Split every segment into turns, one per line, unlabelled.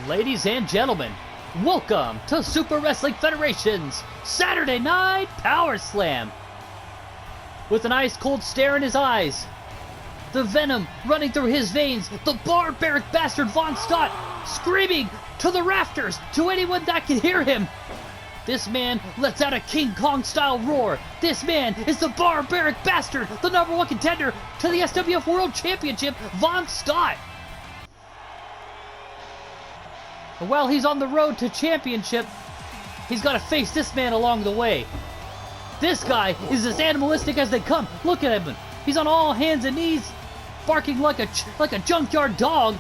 Ladies and gentlemen, welcome to Super Wrestling Federation's Saturday Night Powerslam. With an ice-cold stare in his eyes, the venom running through his veins, the Barbaric Bastard Vonstadt screaming to the rafters, to anyone that can hear him. This man lets out a King Kong-style roar. This man is the Barbaric Bastard, the #1 contender to the SWF World Championship, Vonstadt. And while he's on the road to championship, he's got to face this man along the way. This guy is as animalistic as they come. Look at him. He's on all hands and knees, barking like a junkyard dog.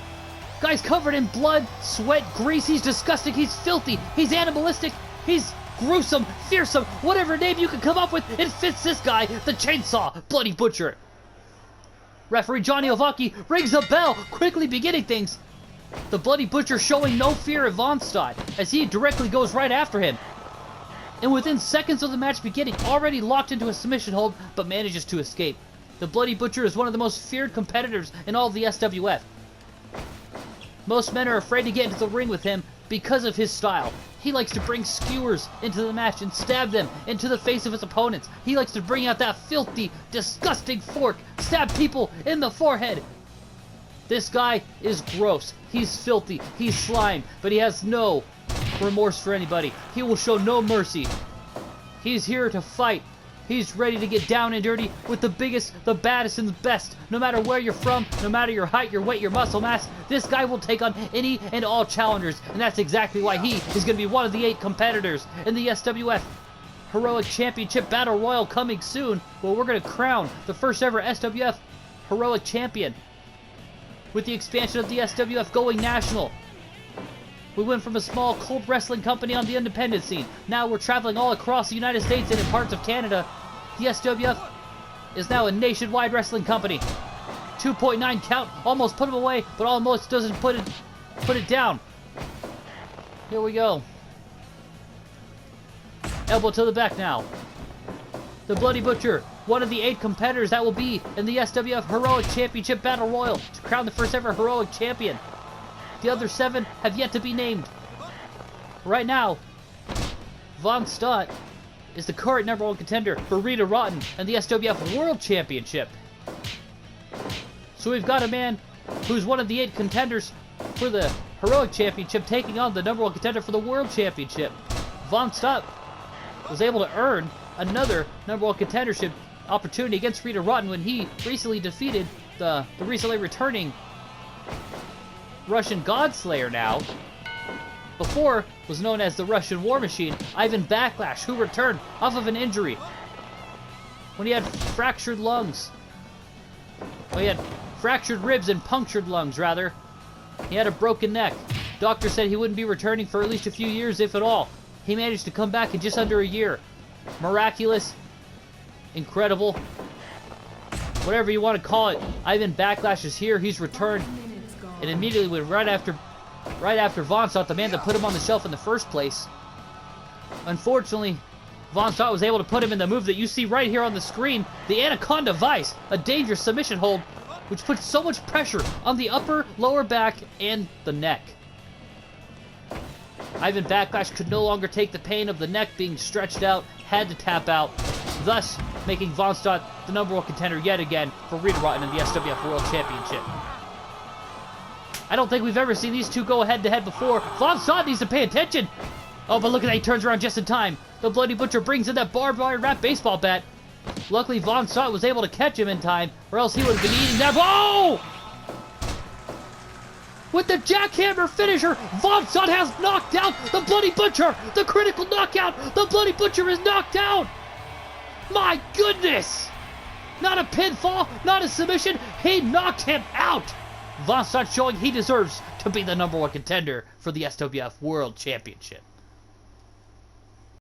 Guy's covered in blood, sweat, grease. He's disgusting. He's filthy. He's animalistic. He's gruesome, fearsome, whatever name you can come up with, it fits this guy, the Chainsaw Bloody Butcher. Referee Johnny Ovaki rings a bell, quickly beginning things. The Bloody Butcher showing no fear of Vonstadt, as he directly goes right after him. And within seconds of the match beginning, already locked into a submission hold, but manages to escape. The Bloody Butcher is one of the most feared competitors in all of the SWF. Most men are afraid to get into the ring with him because of his style. He likes to bring skewers into the match and stab them into the face of his opponents. He likes to bring out that filthy, disgusting fork, stab people in the forehead. This guy is gross. He's filthy. He's slime, but he has no remorse for anybody. He will show no mercy. He's here to fight. He's ready to get down and dirty with the biggest, the baddest, and the best. No matter where you're from, no matter your height, your weight, your muscle mass, this guy will take on any and all challengers. And that's exactly why he is going to be one of the 8 competitors in the SWF Heroic Championship Battle Royal coming soon. Well, we're going to crown the first ever SWF Heroic Champion. With the expansion of the SWF going national. We went from a small cult wrestling company on the independent scene. Now we're traveling all across the United States and in parts of Canada. The SWF is now a nationwide wrestling company. 2.9 count, almost put him away, but almost doesn't put it down. Here we go. Elbow to the back now. The Bloody Butcher, one of the 8 competitors that will be in the SWF Heroic Championship Battle Royal to crown the first ever Heroic Champion. The other 7 have yet to be named. Right now, Vonstadt is the current #1 contender for Rita Rotten and the SWF World Championship. So we've got a man who's one of the 8 contenders for the Heroic Championship taking on the #1 contender for the World Championship. Vonstadt was able to earn another #1 contendership opportunity against Rita Rotten when he recently defeated the recently returning Russian Godslayer now. Before was known as the Russian War Machine, Ivan Backlash, who returned off of an injury when he had fractured lungs. Well, he had fractured ribs and punctured lungs, rather. He had a broken neck. Doctor said he wouldn't be returning for at least a few years, if at all. He managed to come back in just under a year. Miraculous. Incredible. Whatever you want to call it. Ivan Backlash is here. He's returned. And immediately went right after Vonstadt, the man that put him on the shelf in the first place. Unfortunately, Vonstadt was able to put him in the move that you see right here on the screen, the Anaconda Vice, a dangerous submission hold, which puts so much pressure on the upper, lower back, and the neck. Ivan Backlash could no longer take the pain of the neck being stretched out, had to tap out, thus making Vonstadt the #1 contender yet again for Rita Rotten in the SWF World Championship. I don't think we've ever seen these two go head-to-head before. Vonstadt needs to pay attention. Oh, but look at that, he turns around just in time. The Bloody Butcher brings in that barbed wire wrap baseball bat. Luckily, Vonstadt was able to catch him in time, or else he would have been eating that. Whoa! With the jackhammer finisher, Vonstadt has knocked out the Bloody Butcher. The critical knockout. The Bloody Butcher is knocked out. My goodness! Not a pinfall, not a submission. He knocked him out. Vonstadt showing he deserves to be the #1 contender for the SWF World Championship.